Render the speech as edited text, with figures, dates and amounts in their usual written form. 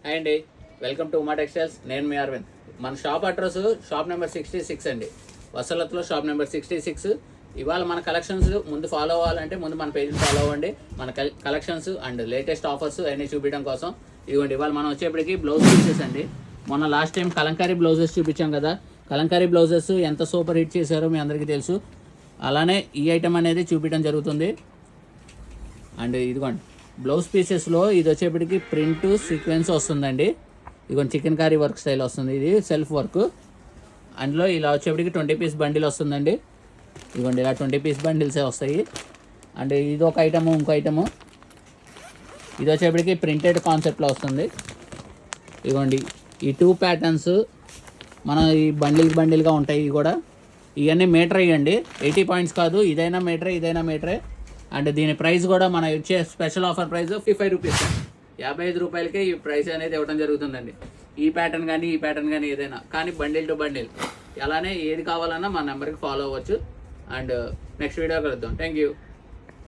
Hi అండి, welcome to Uma textiles. నేను మీ అరవింద్. మన షాప్ అడ్రస్ షాప్ నెంబర్ 66 అండి, వసలత్లో షాప్ నెంబర్ 66. ఇవాళ మన కలెక్షన్స్ ముందు ఫాలో అవ్వాలంటే ముందు మన పేజ్ని ఫాలో అవ్వండి. మన కలెక్షన్స్ అండ్ లేటెస్ట్ ఆఫర్స్ అన్నీ చూపించడం కోసం ఇవ్వండి. ఇవాళ మనం వచ్చేప్పటికి బ్లౌజ్ పీసెస్ అండి. మొన్న లాస్ట్ టైం కలంకారీ బ్లౌజెస్ చూపించాం కదా, కలంకారీ బ్లౌజెస్ ఎంత సూపర్ హిట్ చేశారో మీ అందరికీ తెలుసు. అలానే ఈ ఐటమ్ అనేది చూపించడం జరుగుతుంది. అండ్ ఇదిగోండి బ్లౌజ్ పీసెస్లో ఇది వచ్చేప్పటికి ప్రింట్ సీక్వెన్స్ వస్తుందండి. ఇదిగోండి చికెన్ కర్రీ వర్క్ స్టైల్ వస్తుంది, ఇది సెల్ఫ్ వర్క్. అందులో ఇలా వచ్చేప్పటికి 20 పీస్ బండిల్ వస్తుందండి. ఇదిగోండి ఇలా 20 పీస్ బండిల్సే వస్తాయి. అండ్ ఇది ఒక ఐటము, ఇంకో ఐటము ఇది వచ్చేప్పటికి ప్రింటెడ్ కాన్సెప్ట్లో వస్తుంది. ఇదిగోండి ఈ 2 ప్యాటర్న్స్ మన ఈ బండిల్గా ఉంటాయి. ఇవి కూడా ఇవన్నీ మీటర్ ఇవ్వండి, 80 పాయింట్స్ కాదు. ఇదైనా మీటరే, ఇదైనా మీటరే. అండ్ దీని ప్రైస్ కూడా మన ఇచ్చే స్పెషల్ ఆఫర్ ప్రైస్ 55 రూపీస్, 55 రూపాయలకే ఈ ప్రైస్ అనేది ఇవ్వడం జరుగుతుందండి. ఈ ప్యాటర్న్ కానీ ఏదైనా కానీ బండిల్ టు బండిల్. అలానే ఏది కావాలన్నా మా నెంబర్కి ఫాలో అవ్వచ్చు. అండ్ నెక్స్ట్ వీడియో కలుద్దాం. Thank you.